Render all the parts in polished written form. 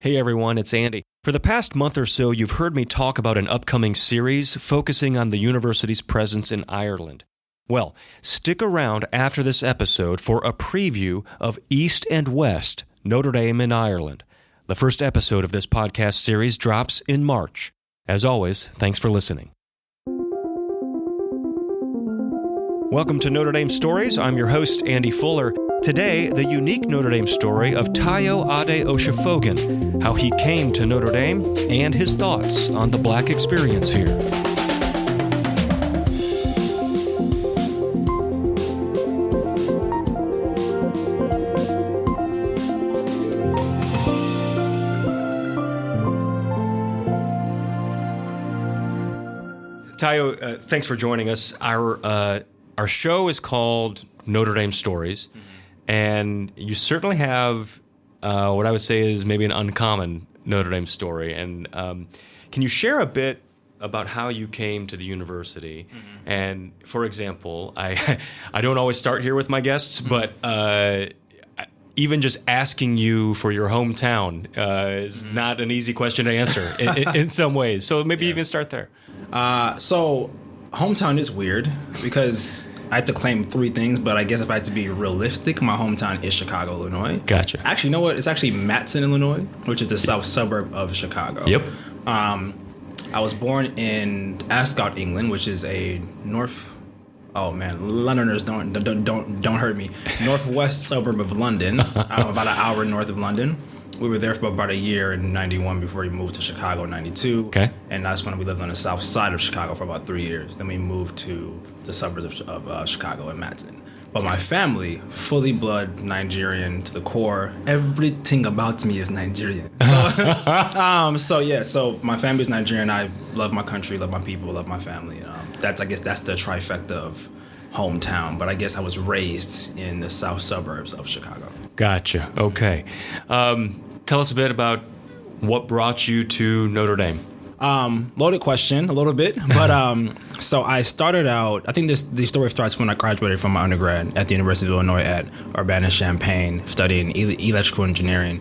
Hey everyone, it's Andy. For the past month or so, you've heard me talk about an upcoming series focusing on the university's presence in Ireland. Well, stick around after this episode for a preview of East and West, Notre Dame in Ireland. The first episode of this podcast series drops in March. As always, thanks for listening. Welcome to Notre Dame Stories. I'm your host, Andy Fuller. Today, the unique Notre Dame story of Tayo Ade Oshifogan, how he came to Notre Dame, and his thoughts on the Black experience here. Tayo, thanks for joining us. Our show is called Notre Dame Stories, and you certainly have what I would say is maybe an uncommon Notre Dame story. And can you share a bit about how you came to the university? And for example, I don't always start here with my guests, but even just asking you for your hometown is not an easy question to answer in some ways. So maybe even start there. So hometown is weird because I had to claim three things, but I guess if I had to be realistic, my hometown is Chicago, Illinois. Gotcha. Actually, you know what? It's actually Matteson, Illinois, which is the south suburb of Chicago. Yep. I was born in Ascot, England, which is a north. Oh man, Londoners don't hurt me. Northwest suburb of London, about an hour north of London. We were there for about a year in 91 before we moved to Chicago in 92. Okay. And that's when we lived on the south side of Chicago for about 3 years. Then we moved to the suburbs of Chicago and Matteson. But my family, fully blood Nigerian to the core. Everything about me is Nigerian. So my family is Nigerian. I love my country, love my people, love my family. I guess that's the trifecta of hometown. But I guess I was raised in the south suburbs of Chicago. Gotcha. Okay. Tell us a bit about what brought you to Notre Dame. Loaded question a little bit, but so I started out. I think the story starts when I graduated from my undergrad at the University of Illinois at Urbana-Champaign, studying electrical engineering.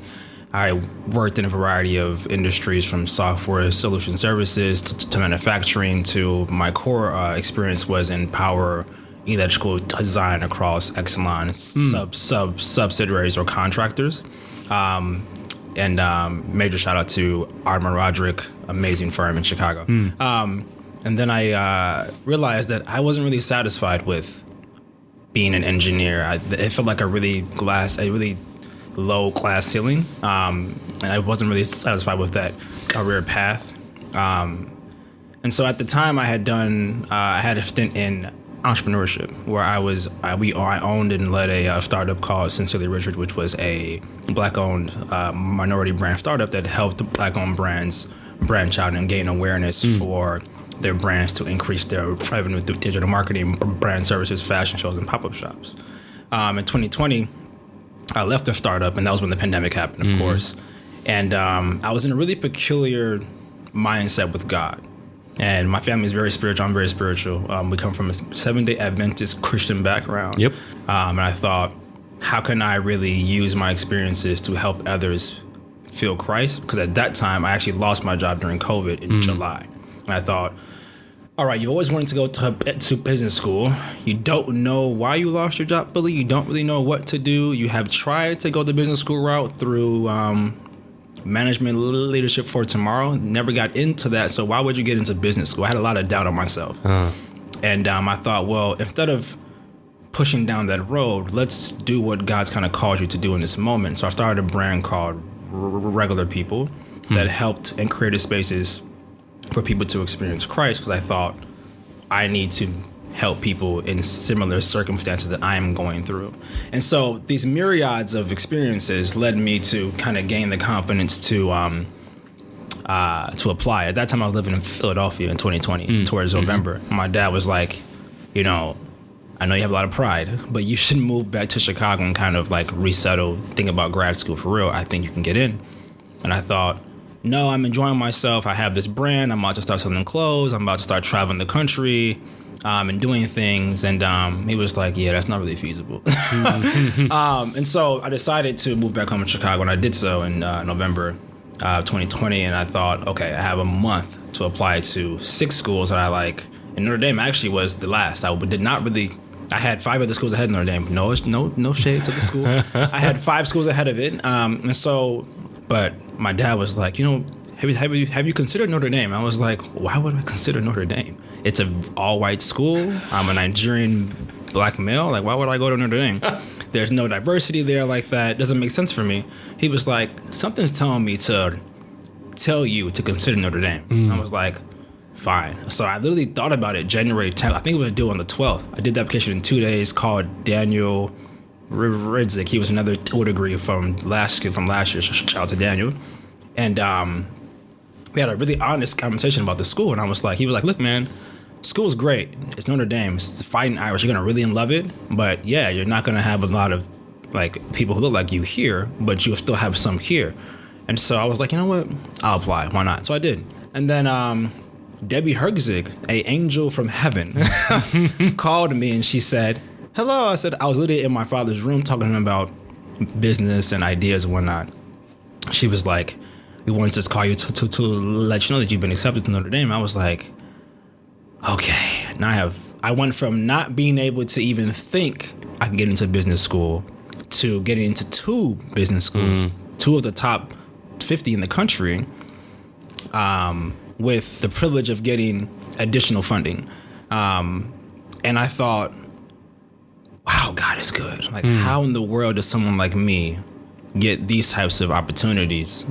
I worked in a variety of industries, from software solution services to manufacturing. To my core experience was in power electrical design across Exelon subsidiaries or contractors. And major shout out to Ardmore Roderick, amazing firm in Chicago. And then I realized that I wasn't really satisfied with being an engineer. It felt like a really low class ceiling, and I wasn't really satisfied with that career path. And so at the time, I had a stint in entrepreneurship, where I owned and led a startup called Sincerely Richard, which was a Black-owned minority brand startup that helped Black-owned brands branch out and gain awareness for their brands to increase their revenue through digital marketing, brand services, fashion shows, and pop-up shops. In 2020, I left the startup, and that was when the pandemic happened, of course. And I was in a really peculiar mindset with God. And my family is very spiritual. I'm very spiritual. We come from a Seventh-day Adventist Christian background. Yep. And I thought, how can I really use my experiences to help others feel Christ? Because at that time, I actually lost my job during COVID in July. And I thought, all right, you always wanted to go to business school. You don't know why you lost your job fully. You don't really know what to do. You have tried to go the business school route through management leadership for tomorrow. Never got into that. So why would you get into business school? I had a lot of doubt on myself. And I thought, well, instead of pushing down that road, let's do what God's kind of called you to do in this moment. So I started a brand called Regular People that helped and created spaces for people to experience Christ, because I thought I need to help people in similar circumstances that I'm going through. And so these myriads of experiences led me to kind of gain the confidence to apply. At that time, I was living in Philadelphia in 2020, towards November. My dad was like, I know you have a lot of pride, but you should move back to Chicago and kind of like resettle, think about grad school for real. I think you can get in. And I thought, no, I'm enjoying myself. I have this brand. I'm about to start selling clothes. I'm about to start traveling the country. And doing things. And he was like, yeah, that's not really feasible. And so I decided to move back home to Chicago, and I did so in November. 2020, and I thought, okay, I have a month to apply to 6 schools that I like. And Notre Dame actually was the last. I did not really. I had 5 other schools ahead of Notre Dame. No shade to the school. I had 5 schools ahead of it. And so, but my dad was like, have you considered Notre Dame? I was like, why would I consider Notre Dame? It's an all-white school. I'm a Nigerian black male. Like, why would I go to Notre Dame? There's no diversity there like that. It doesn't make sense for me. He was like, something's telling me to tell you to consider Notre Dame. I was like, fine. So I literally thought about it January 10th. I think it was due on the 12th. I did the application in 2 days. Called Daniel Ridzik. He was another tour degree from last year. Shout out to Daniel. And we had a really honest conversation about the school. And he was like, look, man, school's great. It's Notre Dame. It's Fighting Irish. You're going to really love it. But yeah, you're not going to have a lot of like people who look like you here, but you'll still have some here. And so I was like, you know what? I'll apply. Why not? So I did. And then Debbie Herzig, a angel from heaven, called me and she said, hello. I said, I was literally in my father's room talking to him about business and ideas and whatnot. She was like, we wanted to just call you to let you know that you've been accepted to Notre Dame. I was like, okay. Now I went from not being able to even think I can get into business school to getting into 2 business schools, 2 of the top 50 in the country, with the privilege of getting additional funding. And I thought, wow, God is good. Like, how in the world does someone like me get these types of opportunities,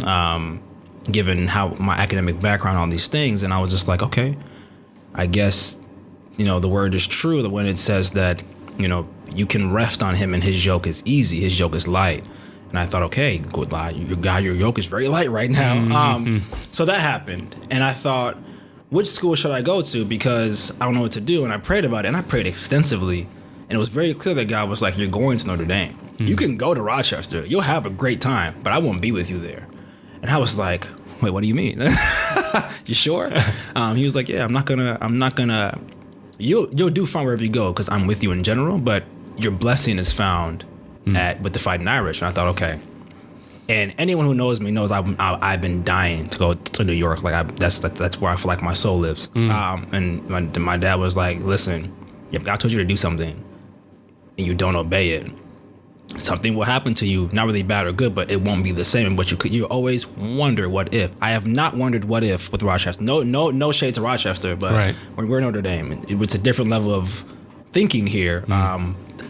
given how my academic background, all these things? And I was just like, okay, I guess, the word is true that when it says that, you can rest on him and his yoke is easy, his yoke is light. And I thought, okay, good lie. Your yoke is very light right now. So that happened. And I thought, which school should I go to? Because I don't know what to do. And I prayed about it, and I prayed extensively. And it was very clear that God was like, you're going to Notre Dame. You can go to Rochester. You'll have a great time, but I won't be with you there. And I was like, wait, what do you mean? You sure? He was like, yeah, I'm not gonna, you'll do fine wherever you go because I'm with you in general, but your blessing is found with the Fighting Irish. And I thought, okay. And anyone who knows me knows I've been dying to go to New York. Like that's where I feel like my soul lives. And my dad was like, listen, if God told you to do something and you don't obey it, something will happen to you, not really bad or good, but it won't be the same. But you always wonder what if. I have not wondered what if with Rochester. No shade to Rochester, but when we're Notre Dame, it's a different level of thinking here.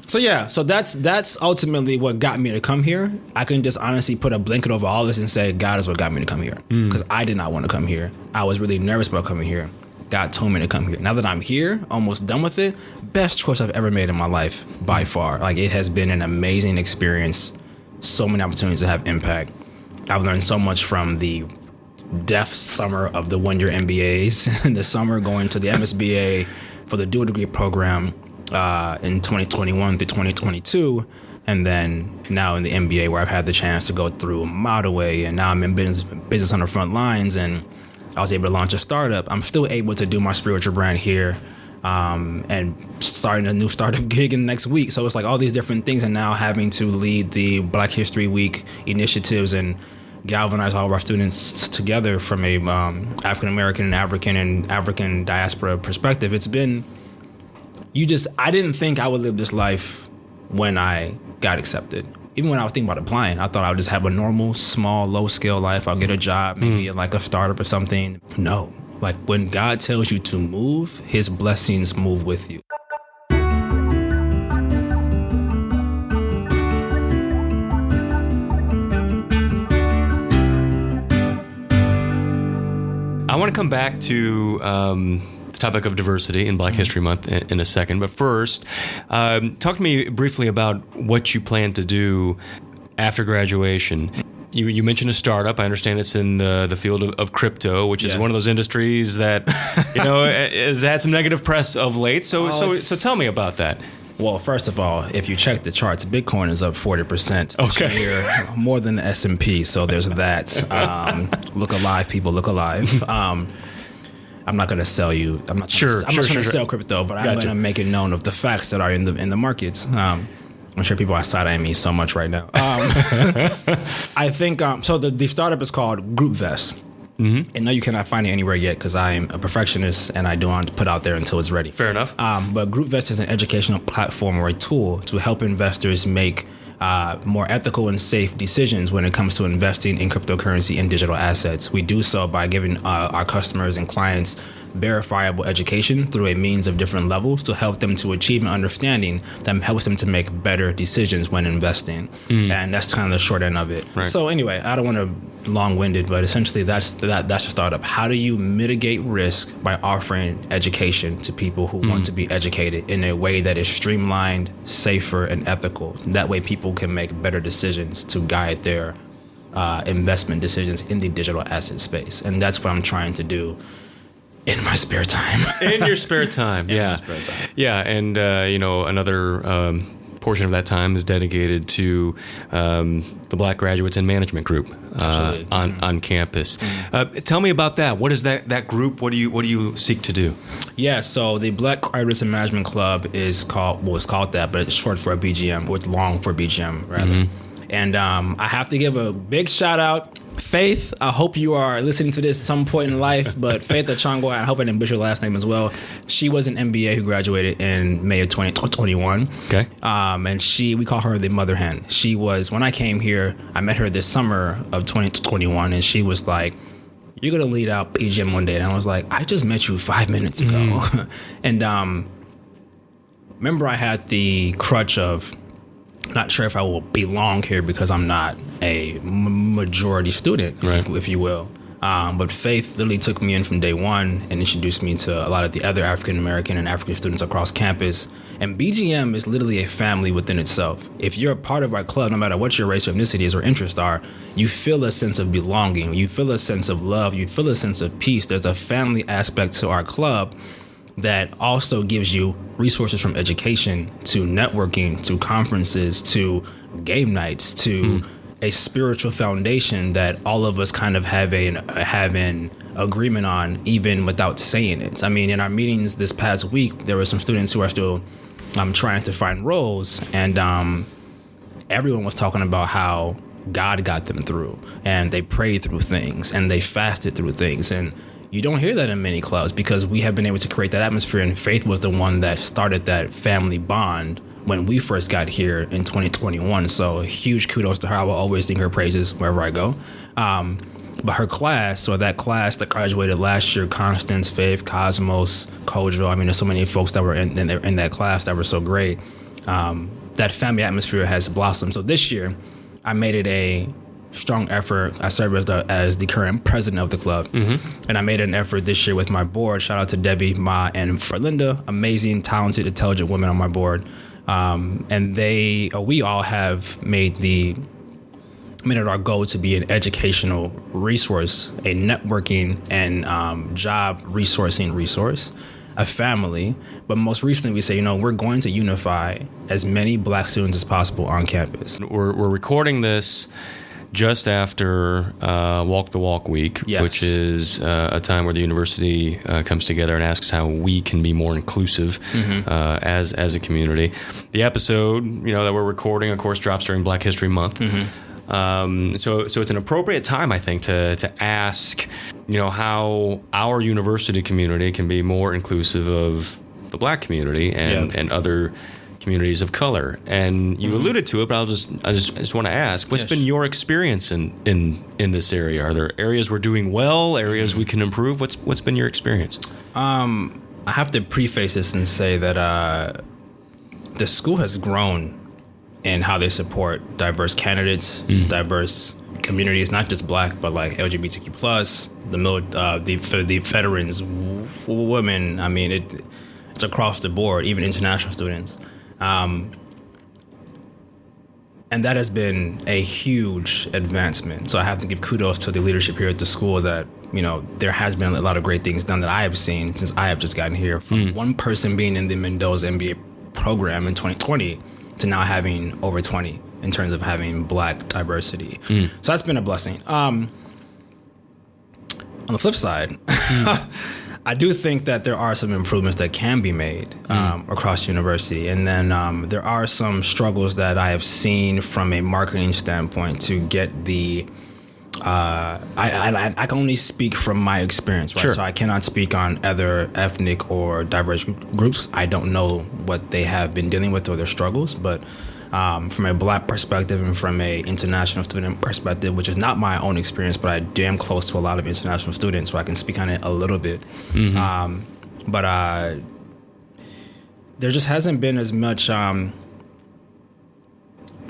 So that's ultimately what got me to come here. I can just honestly put a blanket over all this and say God is what got me to come here, because I did not want to come here. I was really nervous about coming here. God told me to come here. Now that I'm here, almost done with it, best choice I've ever made in my life by far. Like, it has been an amazing experience. So many opportunities to have impact. I've learned so much from the deaf summer of the one-year MBAs, and the summer going to the MSBA for the dual degree program in 2021 through 2022, and then now in the MBA where I've had the chance to go through Modaway, and now I'm in business on the front lines, and I was able to launch a startup. I'm still able to do my spiritual brand here, and starting a new startup gig in the next week. So it's like all these different things, and now having to lead the Black History Week initiatives and galvanize all of our students together from a African American and African diaspora perspective. It's been, I didn't think I would live this life when I got accepted. Even when I was thinking about applying, I thought I would just have a normal, small, low-scale life. I'll get a job, maybe like a startup or something. No. Like, when God tells you to move, his blessings move with you. I want to come back to the topic of diversity in Black History Month in a second. But first, talk to me briefly about what you plan to do after graduation. You mentioned a startup. I understand it's in the field of crypto, which is one of those industries that has had some negative press of late. So tell me about that. Well, first of all, if you check the charts, Bitcoin is up 40% this year, more than the S&P. So there's that. Look alive, people, look alive. I'm not going to sell you. I'm not trying to sell crypto, but I'm going to make it known of the facts that are in the markets. I'm sure people are side-eyeing me so much right now. I think, so the startup is called Group Vest. Mm-hmm. And no, you cannot find it anywhere yet because I'm a perfectionist and I don't want to put out there until it's ready. Fair enough. But Group Vest is an educational platform or a tool to help investors make more ethical and safe decisions when it comes to investing in cryptocurrency and digital assets. We do so by giving our customers and clients verifiable education through a means of different levels to help them to achieve an understanding that helps them to make better decisions when investing. And that's kind of the short end of it. Right. So anyway, I don't want to long-winded, but essentially that's a startup. How do you mitigate risk by offering education to people who want to be educated in a way that is streamlined, safer, and ethical? That way people can make better decisions to guide their investment decisions in the digital asset space. And that's what I'm trying to do in my spare time. In your spare time, yeah. In my spare time. Yeah, and another portion of that time is dedicated to the Black Graduates in Management group on campus. Tell me about that. What is that group? What do you seek to do? Yeah, so the Black Graduates in Management Club it's called that, but it's short for a BGM, or it's long for BGM rather. And I have to give a big shout out. Faith, I hope you are listening to this at some point in life, but Faith Achangwa, I hope I didn't butcher her last name as well. She was an MBA who graduated in May of 2021. Okay. And we call her the mother hen. She was, when I came here, I met her this summer of 2021, and she was like, "You're going to lead out PGM one day." And I was like, "I just met you 5 minutes ago." And remember I had the crutch of, not sure if I will belong here because I'm not a majority student, if you will. But Faith literally took me in from day one and introduced me to a lot of the other African American and African students across campus. And BGM is literally a family within itself. If you're a part of our club, no matter what your race or ethnicity is or interests are, you feel a sense of belonging. You feel a sense of love. You feel a sense of peace. There's a family aspect to our club that also gives you resources from education to networking to conferences to game nights to a spiritual foundation that all of us kind of have an agreement on, even without saying it. I mean, in our meetings this past week, there were some students who are still trying to find roles, and everyone was talking about how God got them through, and they prayed through things, and they fasted through things, and you don't hear that in many clubs because we have been able to create that atmosphere, and Faith was the one that started that family bond when we first got here in 2021. So a huge kudos to her. I will always sing her praises wherever I go. But her class, or that class that graduated last year, Constance, Faith, Cosmos, Kojo, I mean, there's so many folks that were in that class that were so great. That family atmosphere has blossomed. So this year, I made it a strong effort. I serve as the current president of the club. And I made an effort this year with my board. Shout out to Debbie, Ma, and Ferlinda, amazing, talented, intelligent women on my board. And we all have made it our goal to be an educational resource, a networking and job resourcing resource, a family. But most recently we say, we're going to unify as many Black students as possible on campus. We're recording this just after Walk the Walk Week, yes, which is a time where the university comes together and asks how we can be more inclusive as a community. The episode, that we're recording, of course, drops during Black History Month. So it's an appropriate time, I think, to ask, how our university community can be more inclusive of the Black community and other communities of color. And you alluded to it, but I just want to ask, what's been your experience in this area? Are there areas we're doing well, areas we can improve? What's been your experience? I have to preface this and say that the school has grown in how they support diverse candidates, diverse communities, not just Black, but like LGBTQ plus, the veterans, women. I mean, it's across the board, even international students. And that has been a huge advancement. So I have to give kudos to the leadership here at the school that, there has been a lot of great things done that I have seen since I have just gotten here. From one person being in the Mendoza MBA program in 2020 to now having over 20 in terms of having Black diversity. So that's been a blessing. On the flip side, I do think that there are some improvements that can be made across the university. And then there are some struggles that I have seen from a marketing standpoint to get the I can only speak from my experience, right? Sure. So I cannot speak on other ethnic or diverse groups. I don't know what they have been dealing with or their struggles, but from a Black perspective and from a international student perspective, which is not my own experience, but I damn close to a lot of international students, so I can speak on it a little bit. But there just hasn't been as much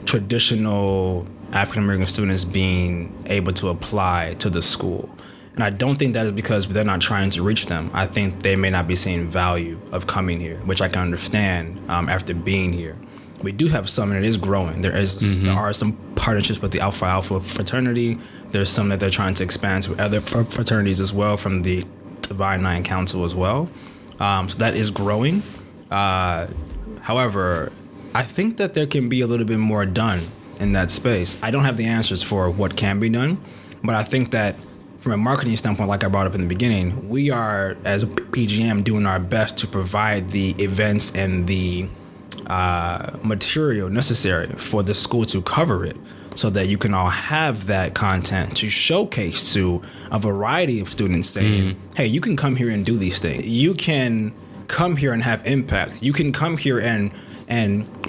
traditional African American students being able to apply to the school. And I don't think that is because they're not trying to reach them. I think they may not be seeing value of coming here, which I can understand after being here. We do have some, and it is growing. There are some partnerships with the Alpha Alpha fraternity. There's some that they're trying to expand to other fraternities as well, from the Divine Nine Council as well. So that is growing. However, I think that there can be a little bit more done in that space. I don't have the answers for what can be done, but I think that from a marketing standpoint, like I brought up in the beginning, we are, as PGM, doing our best to provide the events and the material necessary for the school to cover it, so that you can all have that content to showcase to a variety of students saying, hey, you can come here and do these things. You can come here and have impact. You can come here and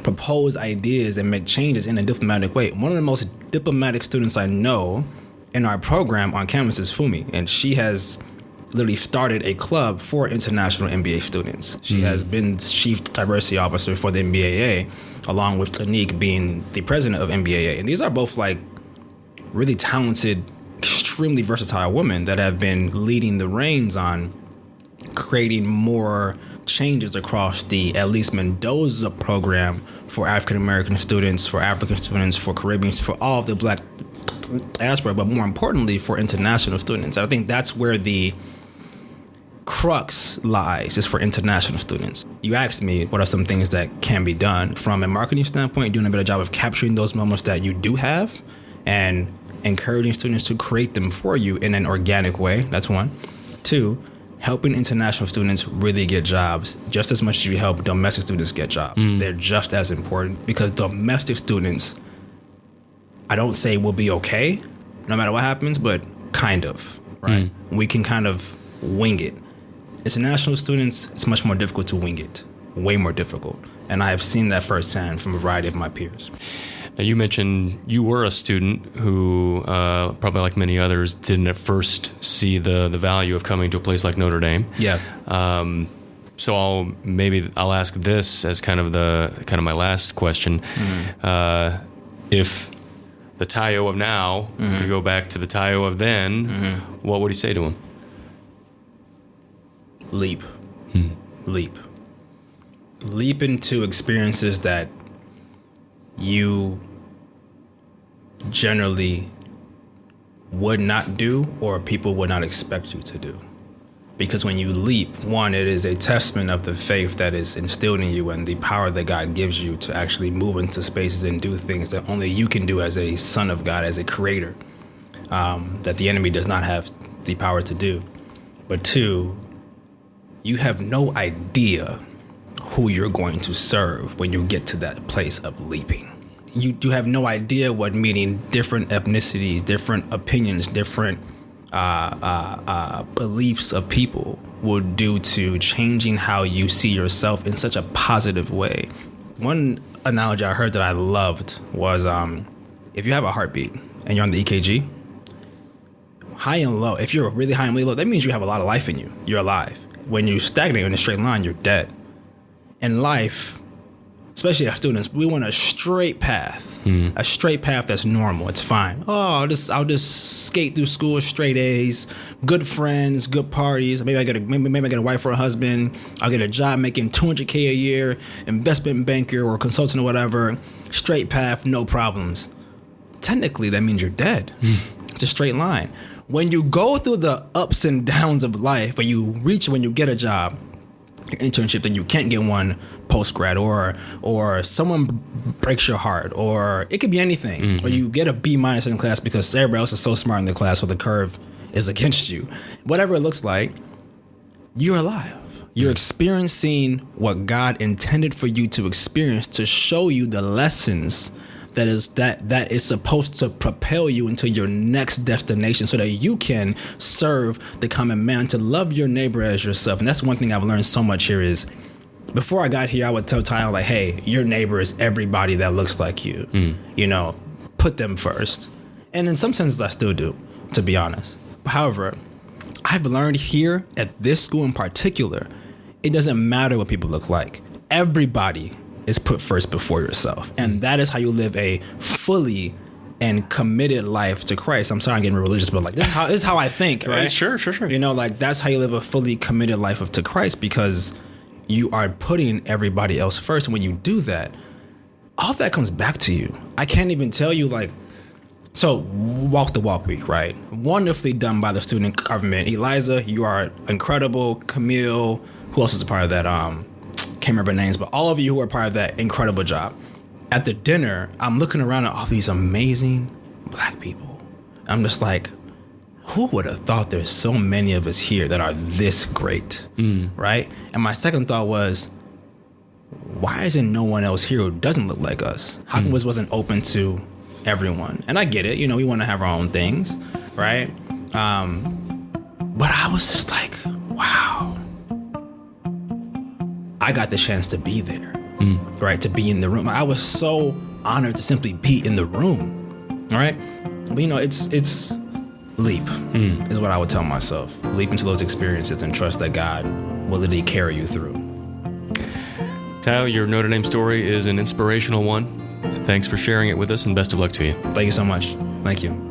propose ideas and make changes in a diplomatic way. One of the most diplomatic students I know in our program on campus is Fumi, and she has literally started a club for international MBA students. She has been chief diversity officer for the MBAA, along with Tanique being the president of MBAA. And these are both like really talented, extremely versatile women that have been leading the reins on creating more changes across the at least Mendoza program for African American students, for African students, for Caribbeans, for all of the Black diaspora, but more importantly for international students. I think that's where the crux lies, is for international students. You asked me what are some things that can be done from a marketing standpoint, doing a better job of capturing those moments that you do have and encouraging students to create them for you in an organic way. That's one. Two, helping international students really get jobs just as much as you help domestic students get jobs. They're just as important, because domestic students, I don't say will be okay no matter what happens, but kind of, right? We can kind of wing it. International students, it's much more difficult to wing it, way more difficult. And I have seen that firsthand from a variety of my peers. Now, you mentioned you were a student who, probably like many others, didn't at first see the value of coming to a place like Notre Dame. Yeah. So I'll ask this as kind of my last question. If the Tayo of now could go back to the Tayo of then, what would he say to him? Leap. Leap into experiences that you generally would not do, or people would not expect you to do. Because when you leap, one, it is a testament of the faith that is instilled in you and the power that God gives you to actually move into spaces and do things that only you can do as a son of God, as a creator, that the enemy does not have the power to do. But two, you have no idea who you're going to serve when you get to that place of leaping. You have no idea what meeting different ethnicities, different opinions, different beliefs of people will do to changing how you see yourself in such a positive way. One analogy I heard that I loved was if you have a heartbeat and you're on the EKG, high and low, if you're really high and really low, that means you have a lot of life in you. You're alive. When you stagnate in a straight line, you're dead. In life, especially as students, we want a straight path, a straight path that's normal. It's fine. Oh, I'll just skate through school, straight A's, good friends, good parties. Maybe I get a wife or a husband. I'll get a job making $200K a year, investment banker or consultant or whatever. Straight path, no problems. Technically, that means you're dead. It's a straight line. When you go through the ups and downs of life, when you get a job, your internship, then you can't get one post-grad, or someone breaks your heart, or it could be anything, or you get a B- in class because everybody else is so smart in the class, so the curve is against you. Whatever it looks like, you're alive. You're experiencing what God intended for you to experience to show you the lessons that is supposed to propel you into your next destination so that you can serve the common man, to love your neighbor as yourself. And that's one thing I've learned so much here is, before I got here, I would tell Tyler, like, hey, your neighbor is everybody that looks like you. You know, put them first. And in some senses, I still do, to be honest. However, I've learned here at this school in particular, it doesn't matter what people look like. Everybody is put first before yourself. And that is how you live a fully and committed life to Christ. I'm sorry I'm getting religious, but like this is how I think, right? Sure. You know, like that's how you live a fully committed life to Christ, because you are putting everybody else first. And when you do that, all that comes back to you. I can't even tell you, like, so Walk the Walk Week, right? Wonderfully done by the student government. Eliza, you are incredible. Camille, who else is a part of that? Can't remember names, but all of you who are part of that, incredible job. At the dinner, I'm looking around at all these amazing Black people. I'm just like, who would have thought there's so many of us here that are this great, right? And my second thought was, why isn't no one else here who doesn't look like us? How come this wasn't open to everyone? And I get it, you know, we want to have our own things, right? But I was just like, wow. I got the chance to be there, right? To be in the room. I was so honored to simply be in the room, all right? But, you know, it's leap is what I would tell myself. Leap into those experiences and trust that God will literally carry you through. Tao, your Notre Dame story is an inspirational one. Thanks for sharing it with us, and best of luck to you. Thank you so much. Thank you.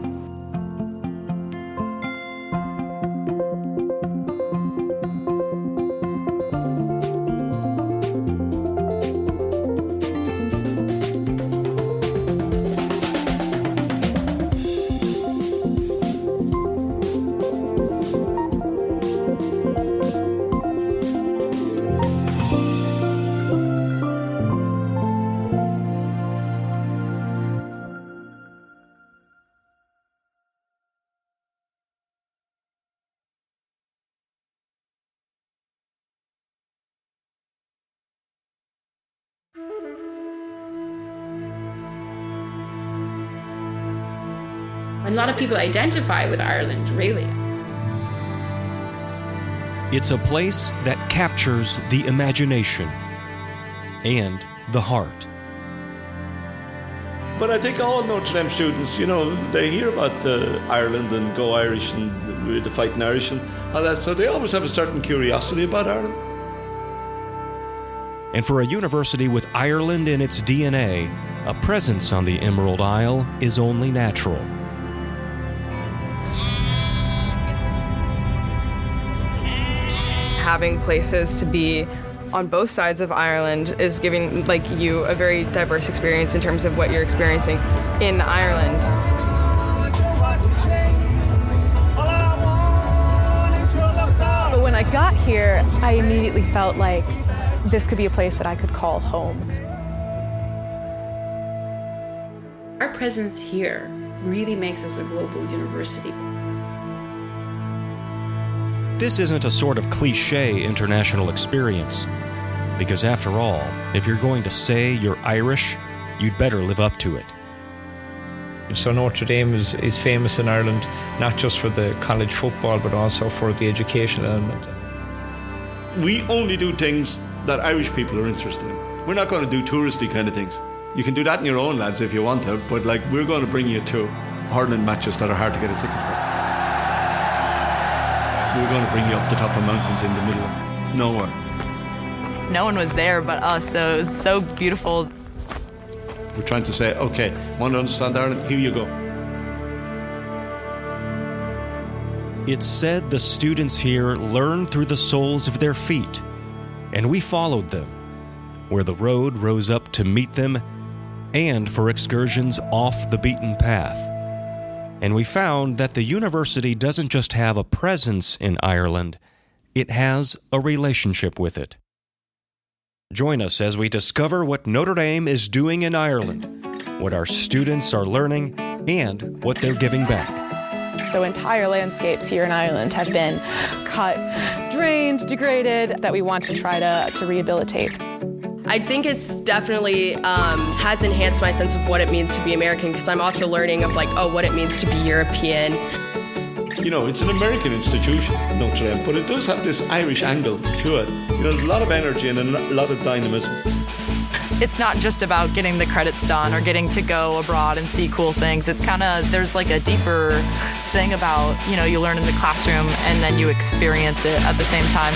A lot of people identify with Ireland, really. It's a place that captures the imagination and the heart. But I think all Notre Dame students, you know, they hear about the Ireland and Go Irish and the Fighting Irish and all that, so they always have a certain curiosity about Ireland. And for a university with Ireland in its DNA, a presence on the Emerald Isle is only natural. Having places to be on both sides of Ireland is giving you a very diverse experience in terms of what you're experiencing in Ireland. But when I got here, I immediately felt like this could be a place that I could call home. Our presence here really makes us a global university. This isn't a sort of cliché international experience, because after all, if you're going to say you're Irish, you'd better live up to it. So Notre Dame is famous in Ireland, not just for the college football, but also for the education element. We only do things that Irish people are interested in. We're not going to do touristy kind of things. You can do that in your own, lads, if you want to, but we're going to bring you to hurling matches that are hard to get a ticket for. We're going to bring you up the top of mountains in the middle of nowhere. No one was there but us, so it was so beautiful. We're trying to say, okay, want to understand Ireland? Here you go. It's said the students here learn through the soles of their feet, and we followed them, where the road rose up to meet them and for excursions off the beaten path. And we found that the university doesn't just have a presence in Ireland, it has a relationship with it. Join us as we discover what Notre Dame is doing in Ireland, what our students are learning, and what they're giving back. So entire landscapes here in Ireland have been cut, drained, degraded, that we want to try to rehabilitate. I think it's definitely has enhanced my sense of what it means to be American, because I'm also learning of what it means to be European. You know, it's an American institution, Notre Dame, but it does have this Irish angle to it. You know, there's a lot of energy and a lot of dynamism. It's not just about getting the credits done or getting to go abroad and see cool things. It's kind of, there's like a deeper thing about, you learn in the classroom and then you experience it at the same time.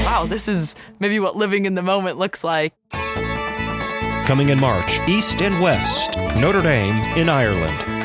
Wow, this is maybe what living in the moment looks like. Coming in March, East and West, Notre Dame in Ireland.